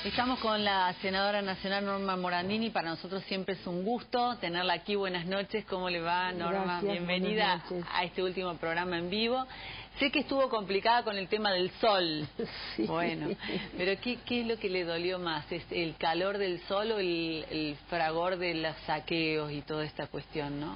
Estamos con la senadora nacional Norma Morandini. Para nosotros siempre es un gusto tenerla aquí. Buenas noches, ¿cómo le va, Norma? Gracias, bienvenida a este último programa en vivo. Sé que estuvo complicada con el tema del sol. Sí. Bueno, pero ¿qué es lo que le dolió más? ¿Es el calor del sol o el fragor de los saqueos y toda esta cuestión, no?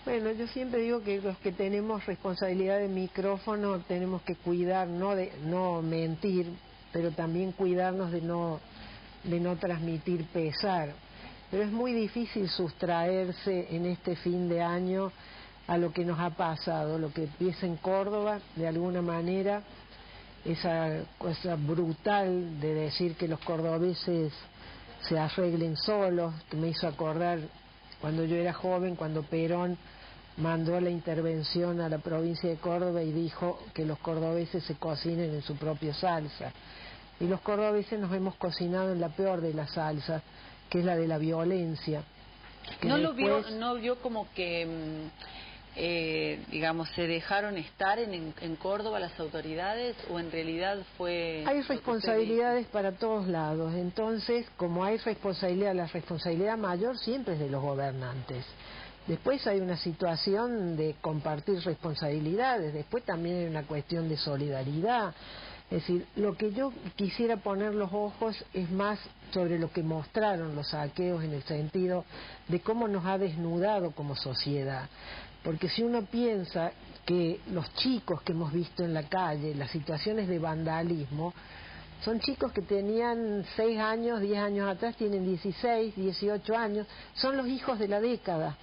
Bueno, yo siempre digo que los que tenemos responsabilidad de micrófono tenemos que cuidar, no mentir, pero también cuidarnos de no transmitir pesar. Pero es muy difícil sustraerse en este fin de año a lo que nos ha pasado, lo que empieza en Córdoba, de alguna manera, esa cosa brutal de decir que los cordobeses se arreglen solos, que me hizo acordar cuando yo era joven, cuando Perón mandó la intervención a la provincia de Córdoba y dijo que los cordobeses se cocinen en su propia salsa. Y los cordobeses nos hemos cocinado en la peor de las salsas, que es la de la violencia. ¿No vio como que, digamos, se dejaron estar en Córdoba las autoridades o en realidad fue...? Hay responsabilidades para todos lados, entonces, como hay responsabilidad, la responsabilidad mayor siempre es de los gobernantes. Después hay una situación de compartir responsabilidades, después también hay una cuestión de solidaridad. Es decir, lo que yo quisiera poner los ojos es más sobre lo que mostraron los saqueos, en el sentido de cómo nos ha desnudado como sociedad. Porque si uno piensa que los chicos que hemos visto en la calle, las situaciones de vandalismo, son chicos que tenían 6 años, 10 años atrás, tienen 16, 18 años, son los hijos de la década.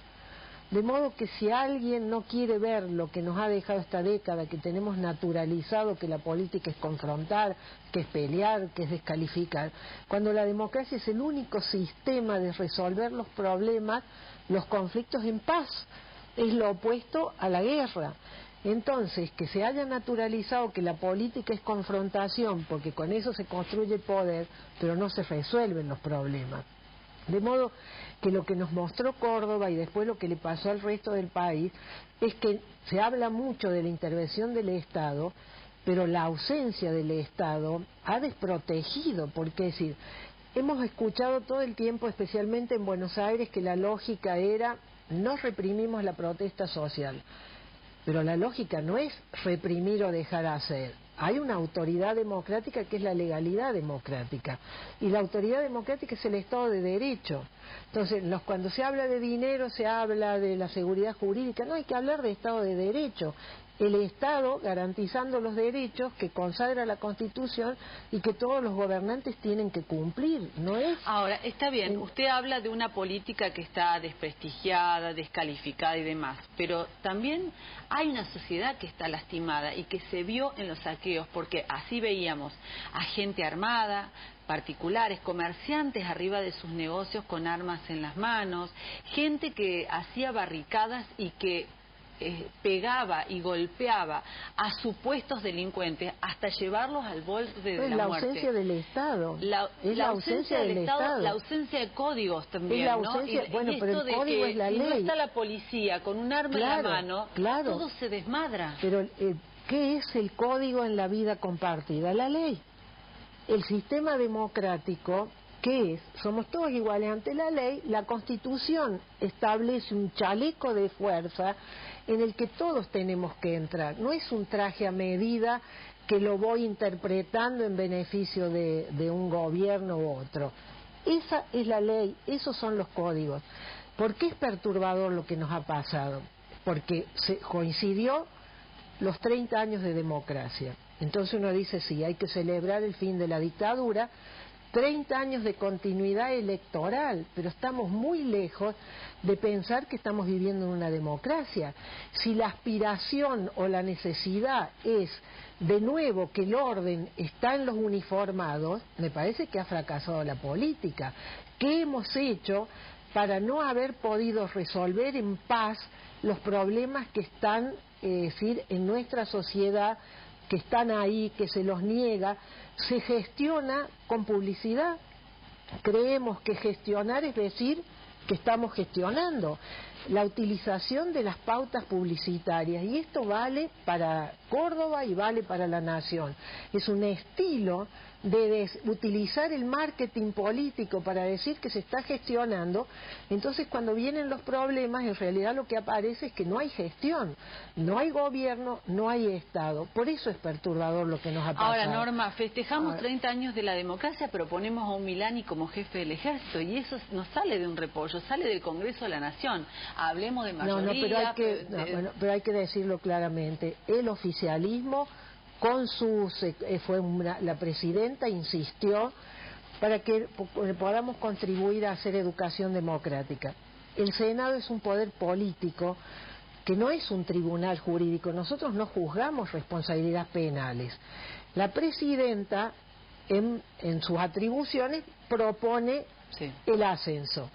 De modo que si alguien no quiere ver lo que nos ha dejado esta década, que tenemos naturalizado que la política es confrontar, que es pelear, que es descalificar, cuando la democracia es el único sistema de resolver los problemas, los conflictos en paz, es lo opuesto a la guerra. Entonces, que se haya naturalizado que la política es confrontación, porque con eso se construye poder, pero no se resuelven los problemas. De modo que lo que nos mostró Córdoba y después lo que le pasó al resto del país es que se habla mucho de la intervención del Estado, pero la ausencia del Estado ha desprotegido, porque es decir, hemos escuchado todo el tiempo, especialmente en Buenos Aires, que la lógica era no reprimimos la protesta social. Pero la lógica no es reprimir o dejar hacer. Hay una autoridad democrática que es la legalidad democrática. Y la autoridad democrática es el Estado de Derecho. Entonces, cuando se habla de dinero, se habla de la seguridad jurídica. No, hay que hablar de Estado de Derecho. El Estado garantizando los derechos que consagra la Constitución y que todos los gobernantes tienen que cumplir, ¿no es? Ahora, está bien, usted habla de una política que está desprestigiada, descalificada y demás, pero también hay una sociedad que está lastimada y que se vio en los saqueos, porque así veíamos a gente armada, particulares, comerciantes arriba de sus negocios con armas en las manos, gente que hacía barricadas y que pegaba y golpeaba a supuestos delincuentes hasta llevarlos al borde de la muerte. La ausencia del Estado. La ausencia del Estado, la ausencia de códigos también, es la ausencia, ¿no? Bueno, pero el código es la ley. Si no está la policía con un arma en la mano, todo se desmadra. Pero ¿qué es el código en la vida compartida? La ley. El sistema democrático, ¿qué es? Somos todos iguales ante la ley. La Constitución establece un chaleco de fuerza en el que todos tenemos que entrar. No es un traje a medida que lo voy interpretando en beneficio de un gobierno u otro. Esa es la ley, esos son los códigos. ¿Por qué es perturbador lo que nos ha pasado? Porque coincidió los 30 años de democracia. Entonces uno dice, sí, hay que celebrar el fin de la dictadura, 30 años de continuidad electoral, pero estamos muy lejos de pensar que estamos viviendo en una democracia. Si la aspiración o la necesidad es, de nuevo, que el orden está en los uniformados, me parece que ha fracasado la política. ¿Qué hemos hecho para no haber podido resolver en paz los problemas que están, en nuestra sociedad, que están ahí, que se los niega? Se gestiona con publicidad. Creemos que gestionar es decir que estamos gestionando, la utilización de las pautas publicitarias, y esto vale para Córdoba y vale para la Nación. Es un estilo de utilizar el marketing político para decir que se está gestionando. Entonces, cuando vienen los problemas, en realidad lo que aparece es que no hay gestión, no hay gobierno, no hay Estado. Por eso es perturbador lo que nos ha pasado. Ahora, Norma, festejamos 30 años de la democracia, pero ponemos a un Milani como jefe del ejército, y eso no sale de un repollo, sale del Congreso de la Nación. Hablemos de mayoría... pero hay que decirlo claramente. El oficialismo, con la presidenta insistió para que podamos contribuir a hacer educación democrática. El Senado es un poder político que no es un tribunal jurídico. Nosotros no juzgamos responsabilidades penales. La presidenta, en sus atribuciones, propone el ascenso.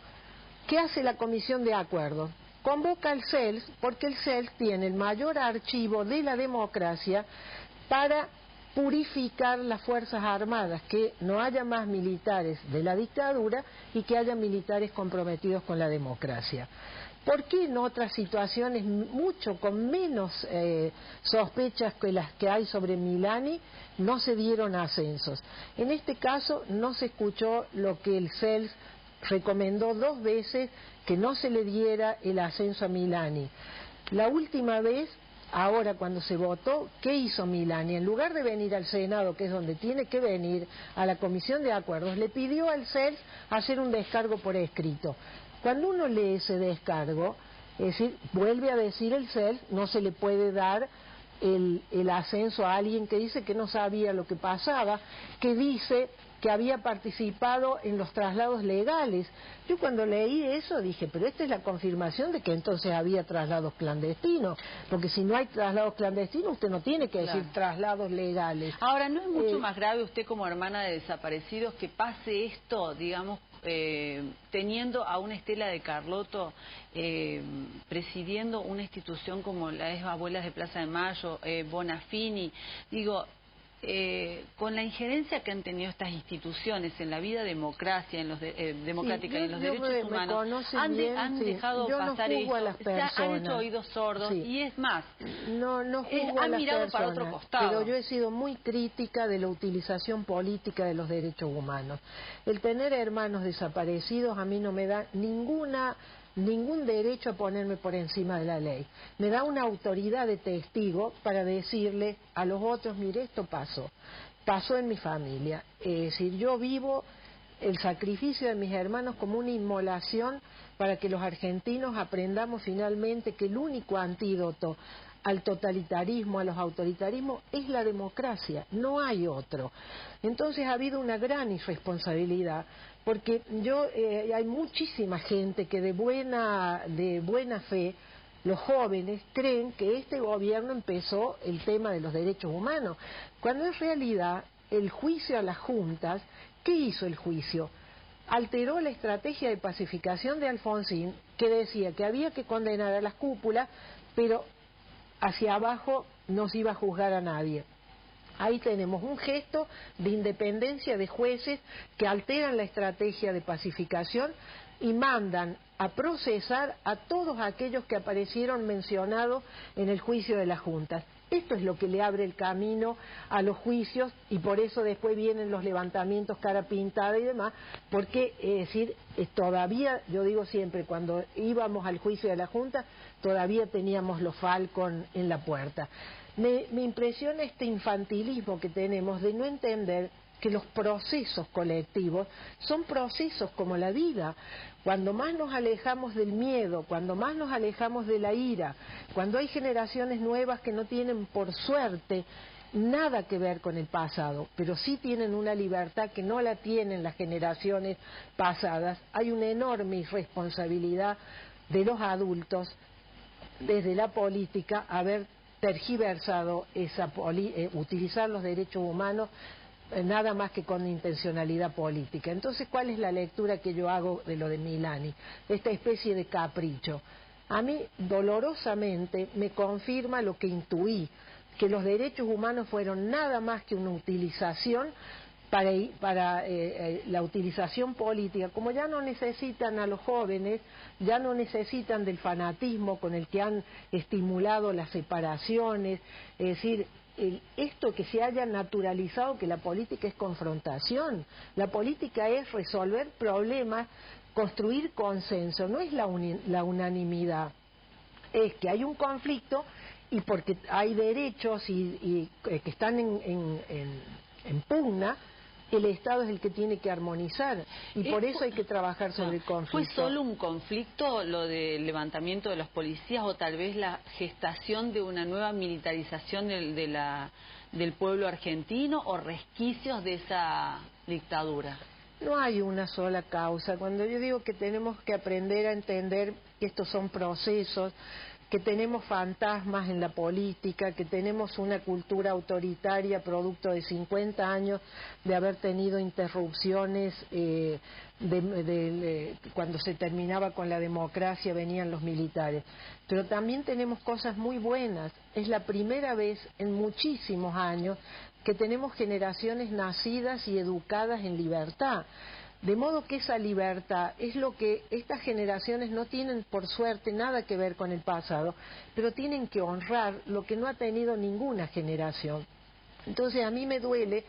¿Qué hace la Comisión de Acuerdos? Convoca al CELS, porque el CELS tiene el mayor archivo de la democracia para purificar las Fuerzas Armadas, que no haya más militares de la dictadura y que haya militares comprometidos con la democracia. ¿Por qué en otras situaciones, mucho con menos sospechas que las que hay sobre Milani, no se dieron ascensos? En este caso no se escuchó lo que el CELS recomendó 2 veces, que no se le diera el ascenso a Milani. La última vez, ahora cuando se votó, ¿qué hizo Milani? En lugar de venir al Senado, que es donde tiene que venir, a la Comisión de Acuerdos, le pidió al CELS hacer un descargo por escrito. Cuando uno lee ese descargo, es decir, vuelve a decir el CELS, no se le puede dar el ascenso a alguien que dice que no sabía lo que pasaba, que dice que había participado en los traslados legales. Yo cuando leí eso dije, pero esta es la confirmación de que entonces había traslados clandestinos, porque si no hay traslados clandestinos usted no tiene que decir traslados legales. Ahora, ¿no es mucho más grave usted como hermana de desaparecidos que pase esto, digamos, teniendo a una Estela de Carlotto presidiendo una institución como la es Abuelas de Plaza de Mayo, Bonafini, digo, con la injerencia que han tenido estas instituciones en la vida democrática, en los democrática y en los derechos humanos, han dejado pasar esto, han hecho oídos sordos, y es más, no juzgo a han las mirado personas, para otro costado. pero yo he sido muy crítica de la utilización política de los derechos humanos. El tener hermanos desaparecidos a mí no me da ningún derecho a ponerme por encima de la ley. Me da una autoridad de testigo para decirle a los otros, mire, esto pasó en mi familia. Es decir, yo vivo el sacrificio de mis hermanos como una inmolación para que los argentinos aprendamos finalmente que el único antídoto al totalitarismo, a los autoritarismos, es la democracia, no hay otro. Entonces ha habido una gran irresponsabilidad, porque hay muchísima gente que de buena fe, los jóvenes, creen que este gobierno empezó el tema de los derechos humanos, cuando en realidad el juicio a las juntas, ¿qué hizo el juicio? Alteró la estrategia de pacificación de Alfonsín, que decía que había que condenar a las cúpulas, pero hacia abajo no se iba a juzgar a nadie. Ahí tenemos un gesto de independencia de jueces que alteran la estrategia de pacificación y mandan a procesar a todos aquellos que aparecieron mencionados en el juicio de las juntas. Esto es lo que le abre el camino a los juicios, y por eso después vienen los levantamientos cara pintada y demás, porque todavía, yo digo siempre, cuando íbamos al juicio de la Junta, todavía teníamos los Falcon en la puerta. Me impresiona este infantilismo que tenemos de no entender que los procesos colectivos son procesos como la vida. Cuando más nos alejamos del miedo, cuando más nos alejamos de la ira, cuando hay generaciones nuevas que no tienen, por suerte, nada que ver con el pasado, pero sí tienen una libertad que no la tienen las generaciones pasadas, hay una enorme irresponsabilidad de los adultos desde la política haber tergiversado utilizar los derechos humanos nada más que con intencionalidad política. Entonces, ¿cuál es la lectura que yo hago de lo de Milani? Esta especie de capricho. A mí, dolorosamente, me confirma lo que intuí, que los derechos humanos fueron nada más que una utilización para la utilización política, como ya no necesitan a los jóvenes, ya no necesitan del fanatismo con el que han estimulado las separaciones, es decir, esto que se haya naturalizado que la política es confrontación, la política es resolver problemas, construir consenso, no es la unanimidad, es que hay un conflicto y porque hay derechos que están en pugna, el Estado es el que tiene que armonizar y por eso hay que trabajar sobre el conflicto. ¿Fue solo un conflicto lo del levantamiento de los policías o tal vez la gestación de una nueva militarización del pueblo argentino o resquicios de esa dictadura? No hay una sola causa. Cuando yo digo que tenemos que aprender a entender que estos son procesos, que tenemos fantasmas en la política, que tenemos una cultura autoritaria producto de 50 años de haber tenido interrupciones, cuando se terminaba con la democracia venían los militares. Pero también tenemos cosas muy buenas. Es la primera vez en muchísimos años que tenemos generaciones nacidas y educadas en libertad. De modo que esa libertad es lo que estas generaciones no tienen, por suerte, nada que ver con el pasado, pero tienen que honrar lo que no ha tenido ninguna generación. Entonces a mí me duele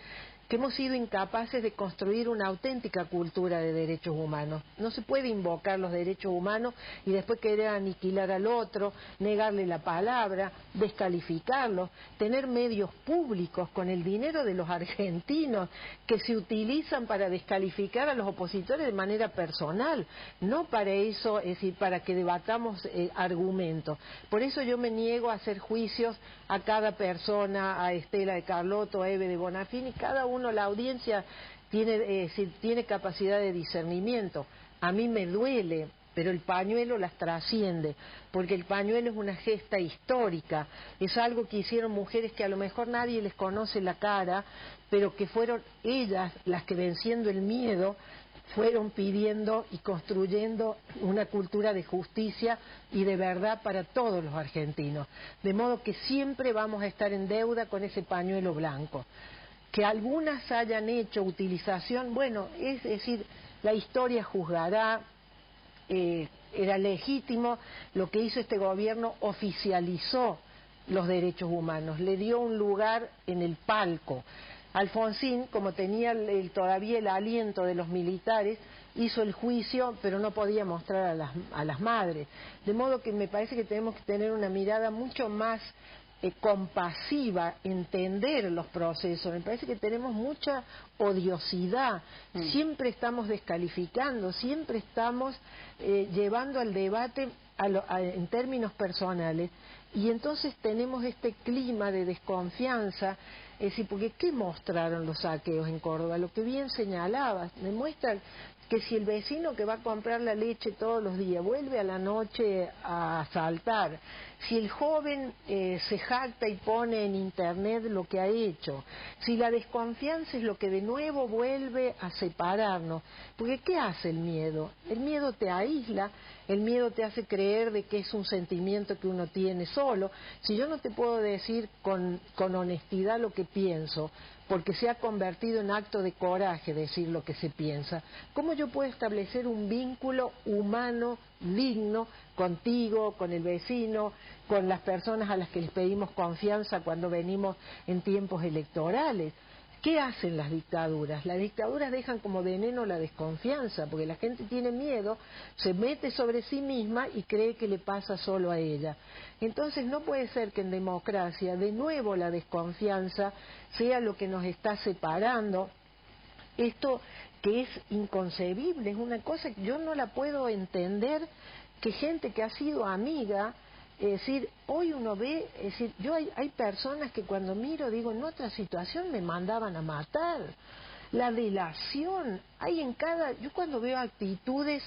que hemos sido incapaces de construir una auténtica cultura de derechos humanos. No se puede invocar los derechos humanos y después querer aniquilar al otro, negarle la palabra, descalificarlo, tener medios públicos con el dinero de los argentinos que se utilizan para descalificar a los opositores de manera personal, no para eso, es decir, para que debatamos argumentos. Por eso yo me niego a hacer juicios a cada persona, a Estela de Carlotto, a Eve de Bonafini, cada uno. La audiencia tiene capacidad de discernimiento. A mí me duele, pero el pañuelo las trasciende, porque el pañuelo es una gesta histórica, es algo que hicieron mujeres que a lo mejor nadie les conoce la cara, pero que fueron ellas las que, venciendo el miedo, fueron pidiendo y construyendo una cultura de justicia y de verdad para todos los argentinos. De modo que siempre vamos a estar en deuda con ese pañuelo blanco. Que algunas hayan hecho utilización, bueno, es decir, la historia juzgará, era legítimo, lo que hizo este gobierno oficializó los derechos humanos, le dio un lugar en el palco. Alfonsín, como tenía todavía el aliento de los militares, hizo el juicio, pero no podía mostrar a las madres. De modo que me parece que tenemos que tener una mirada mucho más compasiva, entender los procesos. Me parece que tenemos mucha odiosidad, siempre estamos descalificando, siempre estamos llevando al debate en términos personales, y entonces tenemos este clima de desconfianza. Es decir, porque ¿qué mostraron los saqueos en Córdoba? Lo que bien señalabas, demuestran que si el vecino que va a comprar la leche todos los días vuelve a la noche a asaltar, si el joven se jacta y pone en internet lo que ha hecho, si la desconfianza es lo que de nuevo vuelve a separarnos, porque ¿qué hace el miedo? El miedo te aísla, el miedo te hace creer de que es un sentimiento que uno tiene solo. Si yo no te puedo decir con honestidad lo que pienso, porque se ha convertido en acto de coraje decir lo que se piensa, ¿cómo yo puedo establecer un vínculo humano, digno, contigo, con el vecino, con las personas a las que les pedimos confianza cuando venimos en tiempos electorales? ¿Qué hacen las dictaduras? Las dictaduras dejan como veneno la desconfianza, porque la gente tiene miedo, se mete sobre sí misma y cree que le pasa solo a ella. Entonces no puede ser que en democracia de nuevo la desconfianza sea lo que nos está separando. Esto que es inconcebible, es una cosa que yo no la puedo entender, que gente que ha sido amiga, es decir, hoy uno ve, es decir, hay personas que cuando miro digo, en otra situación me mandaban a matar. La delación, yo cuando veo actitudes,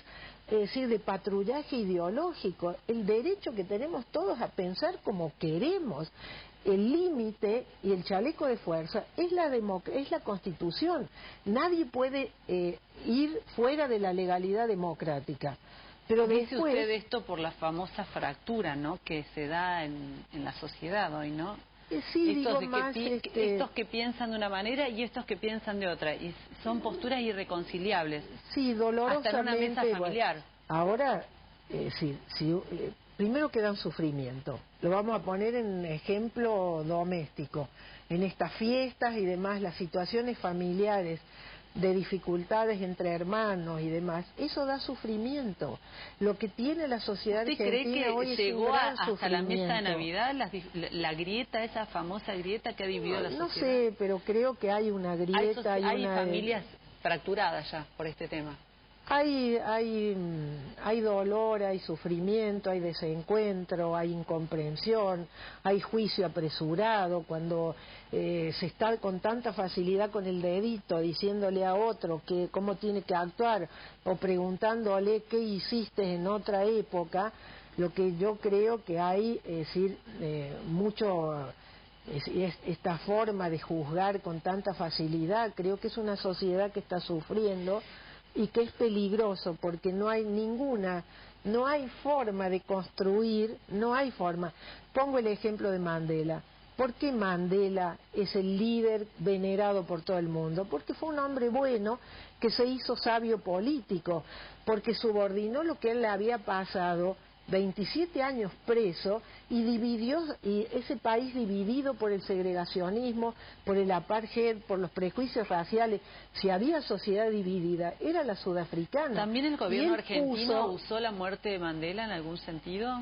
es decir, de patrullaje ideológico, el derecho que tenemos todos a pensar como queremos, el límite y el chaleco de fuerza es la Constitución. Nadie puede ir fuera de la legalidad democrática. Pero dice usted esto por la famosa fractura, ¿no?, que se da en la sociedad hoy, ¿no? Sí, digo más, estos que piensan de una manera y estos que piensan de otra, y son posturas irreconciliables. Sí, dolorosamente. Hasta en una mesa familiar. Ahora, primero queda un sufrimiento. Lo vamos a poner en un ejemplo doméstico. En estas fiestas y demás, las situaciones familiares de dificultades entre hermanos y demás, eso da sufrimiento. Lo que tiene la sociedad argentina hoy es un gran sufrimiento. Hasta la mesa de Navidad, la grieta, esa famosa grieta que ha dividido la sociedad? No sé, pero creo que hay una grieta. Hay familias fracturadas ya por este tema. Hay dolor, hay sufrimiento, hay desencuentro, hay incomprensión, hay juicio apresurado, cuando se está con tanta facilidad con el dedito diciéndole a otro que cómo tiene que actuar o preguntándole qué hiciste en otra época. Lo que yo creo que hay, es decir, esta forma de juzgar con tanta facilidad, creo que es una sociedad que está sufriendo y que es peligroso porque no hay forma de construir, no hay forma. Pongo el ejemplo de Mandela. ¿Por qué Mandela es el líder venerado por todo el mundo? Porque fue un hombre bueno que se hizo sabio político, porque subordinó lo que él le había pasado, 27 años preso, y dividió ese país dividido por el segregacionismo, por el apartheid, por los prejuicios raciales. Si había sociedad dividida, era la sudafricana. ¿También el gobierno argentino usó la muerte de Mandela en algún sentido?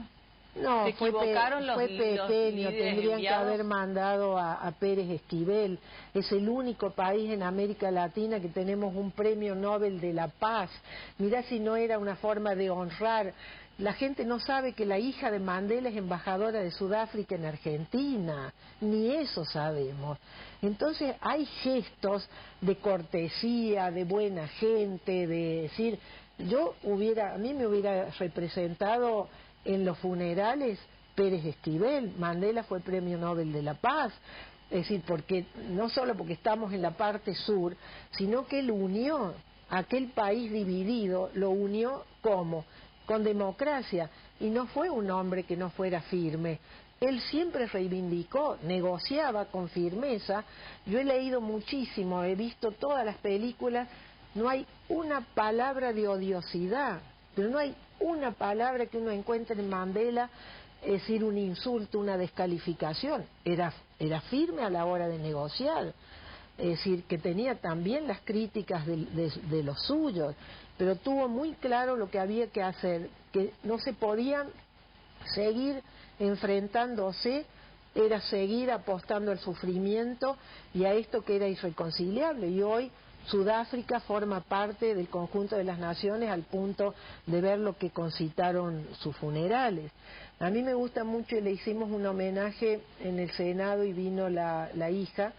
No, fue pequeño, tendrían que haber mandado a Pérez Esquivel. Es el único país en América Latina que tenemos un premio Nobel de la Paz. Mirá si no era una forma de honrar. La gente no sabe que la hija de Mandela es embajadora de Sudáfrica en Argentina, ni eso sabemos. Entonces hay gestos de cortesía, de buena gente, de decir, a mí me hubiera representado en los funerales Pérez Esquivel. Mandela fue premio Nobel de la Paz. Es decir, porque no solo porque estamos en la parte sur, sino que él unió aquel país dividido, lo unió ¿cómo? Con democracia, y no fue un hombre que no fuera firme. Él siempre reivindicó, negociaba con firmeza. Yo he leído muchísimo, he visto todas las películas, no hay una palabra de odiosidad, pero no hay una palabra que uno encuentre en Mandela, es decir, un insulto, una descalificación. Era firme a la hora de negociar. Es decir, que tenía también las críticas de los suyos, pero tuvo muy claro lo que había que hacer, que no se podían seguir enfrentándose, era seguir apostando al sufrimiento y a esto que era irreconciliable. Y hoy Sudáfrica forma parte del conjunto de las naciones al punto de ver lo que concitaron sus funerales. A mí me gusta mucho y le hicimos un homenaje en el Senado y vino la hija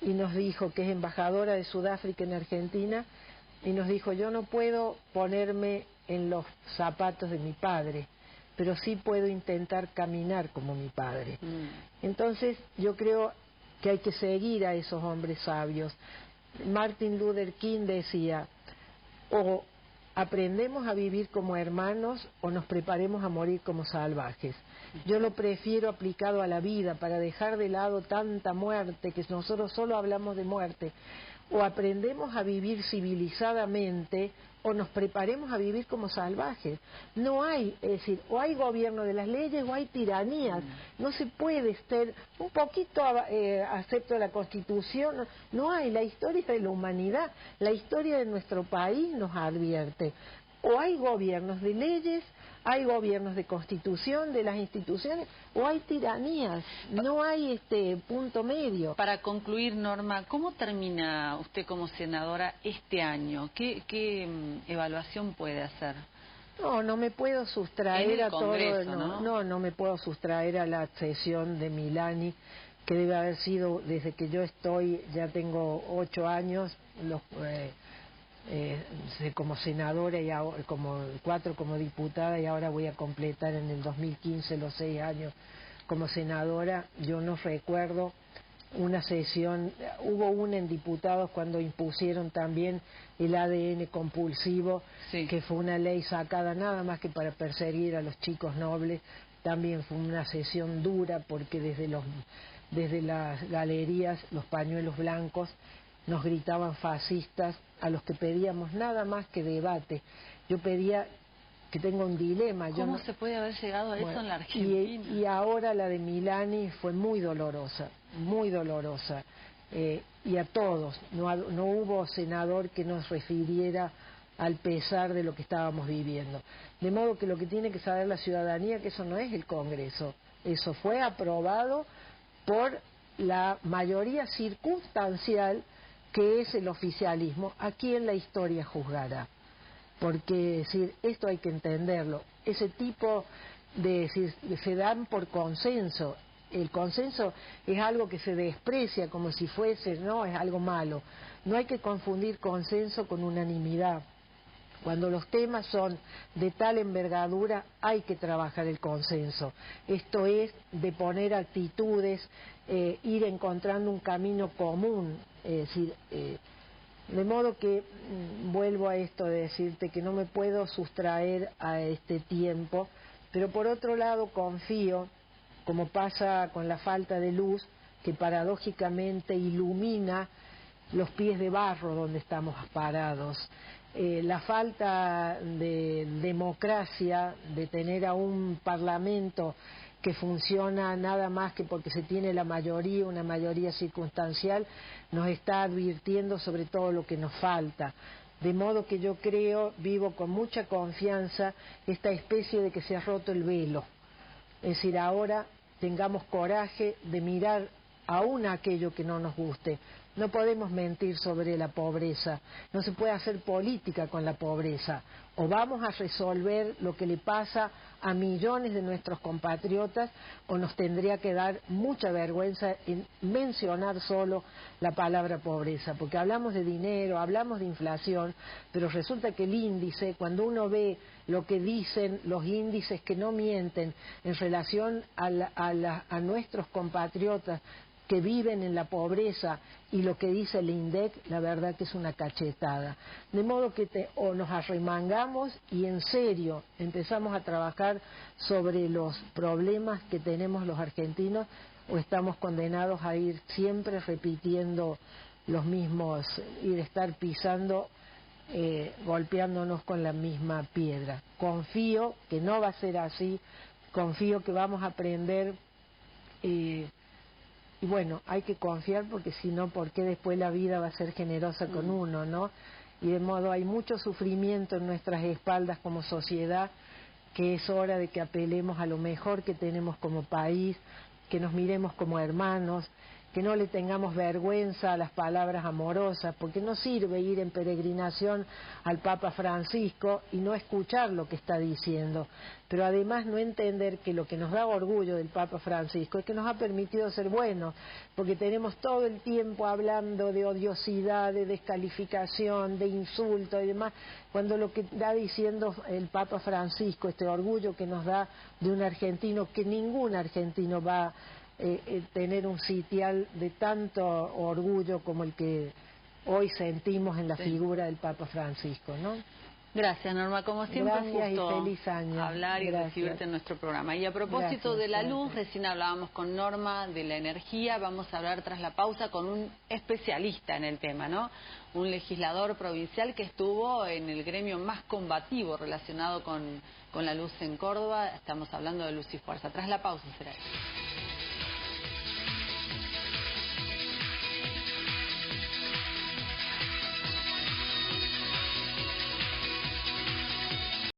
y nos dijo, que es embajadora de Sudáfrica en Argentina, y nos dijo, yo no puedo ponerme en los zapatos de mi padre, pero sí puedo intentar caminar como mi padre. Entonces yo creo que hay que seguir a esos hombres sabios. Martin Luther King decía, o aprendemos a vivir como hermanos o nos preparemos a morir como salvajes. Yo lo prefiero aplicado a la vida para dejar de lado tanta muerte, que nosotros solo hablamos de muerte. O aprendemos a vivir civilizadamente o nos preparemos a vivir como salvajes. No hay, es decir, o hay gobierno de las leyes o hay tiranías. No se puede estar, un poquito acepto la Constitución, no hay. La historia de la humanidad, la historia de nuestro país nos advierte. O hay gobiernos de leyes, hay gobiernos de constitución, de las instituciones, o hay tiranías, no hay punto medio. Para concluir, Norma, ¿cómo termina usted como senadora este año? ¿Qué evaluación puede hacer? No me puedo sustraer a Congreso, todo, no me puedo sustraer a la sesión de Milani, que debe haber sido desde que yo ya tengo 8 años, como senadora y ahora, como 4 como diputada, y ahora voy a completar en el 2015 los 6 años como senadora. Yo no recuerdo una sesión, hubo una en diputados cuando impusieron también el ADN compulsivo, sí, que fue una ley sacada nada más que para perseguir a los chicos nobles. También fue una sesión dura porque desde los desde las galerías, los pañuelos blancos, nos gritaban fascistas, a los que pedíamos nada más que debate. Yo pedía que tenga un dilema. ¿Cómo se puede haber llegado a eso en la Argentina? Y ahora la de Milani fue muy dolorosa, muy dolorosa. Y a todos, no hubo senador que nos refiriera al pesar de lo que estábamos viviendo. De modo que lo que tiene que saber la ciudadanía, que eso no es el Congreso, eso fue aprobado por la mayoría circunstancial que es el oficialismo, a quien la historia juzgará. Porque decir, esto hay que entenderlo, ese tipo de decir, se dan por consenso. El consenso es algo que se desprecia como si fuese, no, es algo malo. No hay que confundir consenso con unanimidad. Cuando los temas son de tal envergadura, hay que trabajar el consenso. Esto es de poner actitudes, ir encontrando un camino común. Es decir, de modo que vuelvo a esto de decirte que no me puedo sustraer a este tiempo, pero por otro lado confío, como pasa con la falta de luz, que paradójicamente ilumina los pies de barro donde estamos parados. La falta de democracia, de tener a un parlamento que funciona nada más que porque se tiene la mayoría, una mayoría circunstancial, nos está advirtiendo sobre todo lo que nos falta. De modo que yo creo, vivo con mucha confianza esta especie de que se ha roto el velo. Es decir, ahora tengamos coraje de mirar aún aquello que no nos guste. No podemos mentir sobre la pobreza, no se puede hacer política con la pobreza. O vamos a resolver lo que le pasa a millones de nuestros compatriotas, o nos tendría que dar mucha vergüenza en mencionar solo la palabra pobreza, porque hablamos de dinero, hablamos de inflación, pero resulta que el índice, cuando uno ve lo que dicen los índices que no mienten en relación a nuestros compatriotas que viven en la pobreza y lo que dice el INDEC, la verdad que es una cachetada. De modo que o nos arremangamos y en serio empezamos a trabajar sobre los problemas que tenemos los argentinos, o estamos condenados a ir siempre repitiendo los mismos, ir a estar pisando, golpeándonos con la misma piedra. Confío que no va a ser así, confío que vamos a aprender. Y bueno, hay que confiar, porque si no, ¿por qué después la vida va a ser generosa con uno, no? Y de modo hay mucho sufrimiento en nuestras espaldas como sociedad, que es hora de que apelemos a lo mejor que tenemos como país, que nos miremos como hermanos, que no le tengamos vergüenza a las palabras amorosas, porque no sirve ir en peregrinación al Papa Francisco y no escuchar lo que está diciendo, pero además no entender que lo que nos da orgullo del Papa Francisco es que nos ha permitido ser buenos, porque tenemos todo el tiempo hablando de odiosidad, de descalificación, de insulto y demás, cuando lo que está diciendo el Papa Francisco, este orgullo que nos da de un argentino, que ningún argentino va a tener un sitial de tanto orgullo como el que hoy sentimos en la figura del Papa Francisco, ¿no? Gracias, Norma. Como siempre, gracias, un gusto y feliz año. Hablar y recibirte en nuestro programa. Y a propósito de la luz, recién hablábamos con Norma de la energía, vamos a hablar tras la pausa con un especialista en el tema, ¿no? Un legislador provincial que estuvo en el gremio más combativo relacionado con la luz en Córdoba. Estamos hablando de Luz y Fuerza. Tras la pausa será eso.